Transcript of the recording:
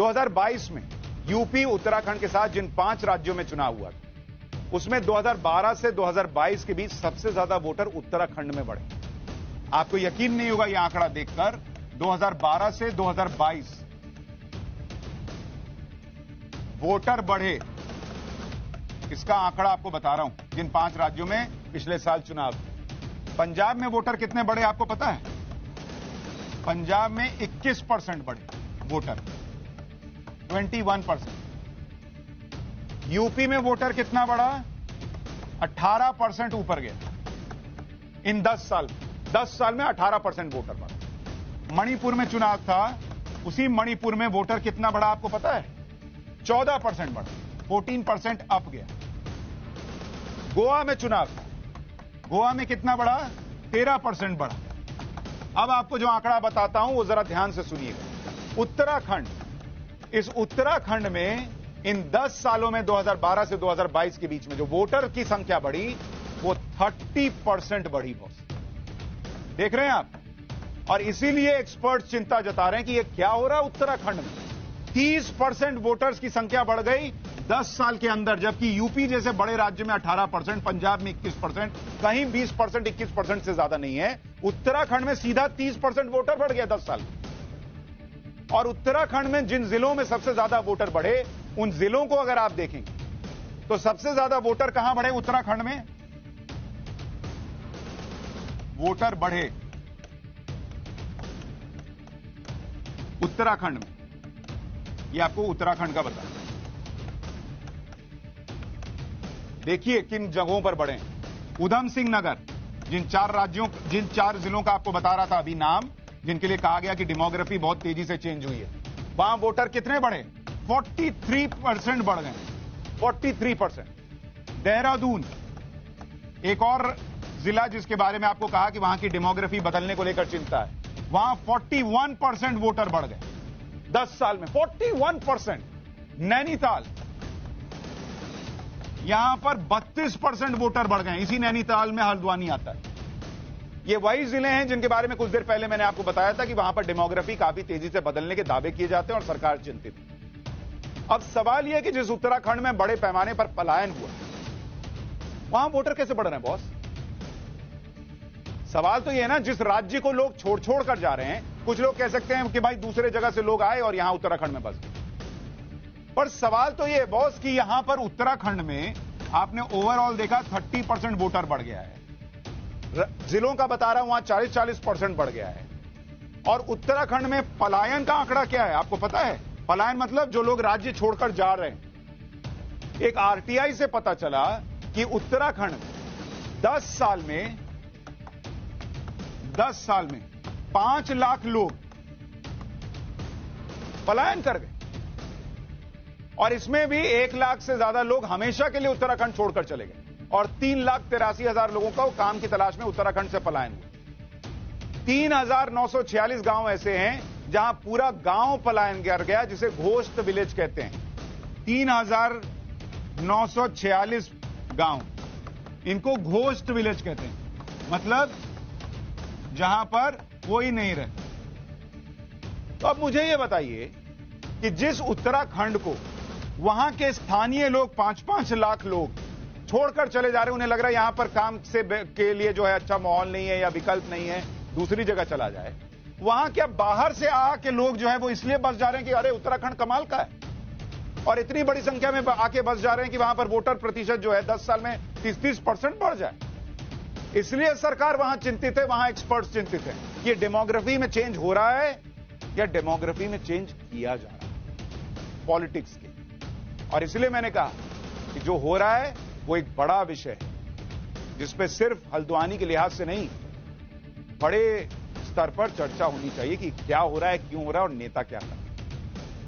2022 में यूपी उत्तराखंड के साथ जिन 5 राज्यों में चुनाव हुआ उसमें 2012 से 2022 के बीच सबसे ज्यादा वोटर उत्तराखंड में बढ़े। आपको यकीन नहीं होगा यह आंकड़ा देखकर, 2012 से 2022 वोटर बढ़े। इसका आंकड़ा आपको बता रहा हूं, जिन 5 राज्यों में पिछले साल चुनाव। पंजाब में वोटर कितने बढ़े आपको पता है? पंजाब में 21% बढ़े वोटर, 21%। यूपी में वोटर कितना बढ़ा? 18% ऊपर गया इन 10 साल में 18% वोटर बढ़ा। मणिपुर में चुनाव था, उसी मणिपुर में वोटर कितना बढ़ा आपको पता है? 14% बढ़ा, 14% अप गया। गोवा में चुनाव था, गोवा में कितना बढ़ा? 13% बढ़ा। अब आपको जो आंकड़ा बताता हूं वो जरा ध्यान से सुनिएगा। उत्तराखंड, इस उत्तराखंड में इन 10 सालों में 2012 से 2022 के बीच में जो वोटर की संख्या बढ़ी वो 30% बढ़ी बॉस। देख रहे हैं आप? और इसीलिए एक्सपर्ट्स चिंता जता रहे हैं कि ये क्या हो रहा है उत्तराखंड में। 30% वोटर्स की संख्या बढ़ गई 10 साल के अंदर, जबकि यूपी जैसे बड़े राज्य में 18%, पंजाब में 21%, कहीं 20%, 21% से ज्यादा नहीं है। उत्तराखंड में सीधा 30% वोटर बढ़ गया 10 साल। और उत्तराखंड में जिन जिलों में सबसे ज्यादा वोटर बढ़े, उन जिलों को अगर आप देखेंगे तो सबसे ज्यादा वोटर कहां बढ़े उत्तराखंड में? वोटर बढ़े उत्तराखंड में, यह आपको उत्तराखंड का बता। देखिए किन जगहों पर बढ़े। उधम सिंह नगर, जिन 4 जिलों का आपको बता रहा था अभी नाम, जिनके लिए कहा गया कि डेमोग्राफी बहुत तेजी से चेंज हुई है, वहां वोटर कितने बढ़े? 43% बढ़ गए, 43%। देहरादून, एक और जिला जिसके बारे में आपको कहा कि वहां की डेमोग्राफी बदलने को लेकर चिंता है, वहां 41% वोटर बढ़ गए 10 साल में, 41%। नैनीताल, यहां पर 32% वोटर बढ़ गए। इसी नैनीताल में हल्द्वानी आता है। ये वही जिले हैं जिनके बारे में कुछ देर पहले मैंने आपको बताया था कि वहां पर डेमोग्राफी काफी तेजी से बदलने के दावे किए जाते हैं और सरकार चिंतित है। अब सवाल यह है कि जिस उत्तराखंड में बड़े पैमाने पर पलायन हुआ, वहां वोटर कैसे बढ़ रहे हैं बॉस? सवाल तो यह है ना, जिस राज्य को लोग छोड़ छोड़ कर जा रहे हैं, कुछ लोग कह सकते हैं कि भाई दूसरे जगह से लोग आए और यहां उत्तराखंड में बस गए। पर सवाल तो यह है बॉस कि यहां पर उत्तराखंड में आपने ओवरऑल देखा 30% वोटर बढ़ गया है। जिलों का बता रहा हूं वहां 40% बढ़ गया है। और उत्तराखंड में पलायन का आंकड़ा क्या है आपको पता है? पलायन मतलब जो लोग राज्य छोड़कर जा रहे हैं। एक आरटीआई से पता चला कि उत्तराखंड 10 साल में 5 लाख लोग पलायन कर गए। और इसमें भी 1 लाख से ज्यादा लोग हमेशा के लिए उत्तराखंड छोड़कर चले गए और 3,83,000 लोगों का काम की तलाश में उत्तराखंड से पलायन हुआ। 3,946 गांव ऐसे हैं जहां पूरा गांव पलायन कर गया, जिसे घोस्ट विलेज कहते हैं। 3,946 गांव, इनको घोस्ट विलेज कहते हैं, मतलब जहां पर कोई नहीं रहे। तो अब मुझे यह बताइए कि जिस उत्तराखंड को वहां के स्थानीय लोग 5-5 लाख लोग छोड़कर चले जा रहे हैं, उन्हें लग रहा है यहां पर काम के लिए जो है अच्छा माहौल नहीं है या विकल्प नहीं है, दूसरी जगह चला जाए। वहां क्या बाहर से आके लोग जो है वो इसलिए बस जा रहे हैं कि अरे उत्तराखंड कमाल का है, और इतनी बड़ी संख्या में आके बस जा रहे हैं कि वहां पर वोटर प्रतिशत जो है 10 साल में 30% बढ़ जाए। इसलिए सरकार वहां चिंतित है, वहां एक्सपर्ट्स चिंतित है। ये डेमोग्राफी में चेंज हो रहा है या डेमोग्राफी में चेंज किया जा रहा है पॉलिटिक्स के। और इसलिए मैंने कहा कि जो हो रहा है वो एक बड़ा विषय है, जिसपे सिर्फ हल्द्वानी के लिहाज से नहीं, बड़े स्तर पर चर्चा होनी चाहिए कि क्या हो रहा है, क्यों हो रहा है और नेता क्या कर रहा है।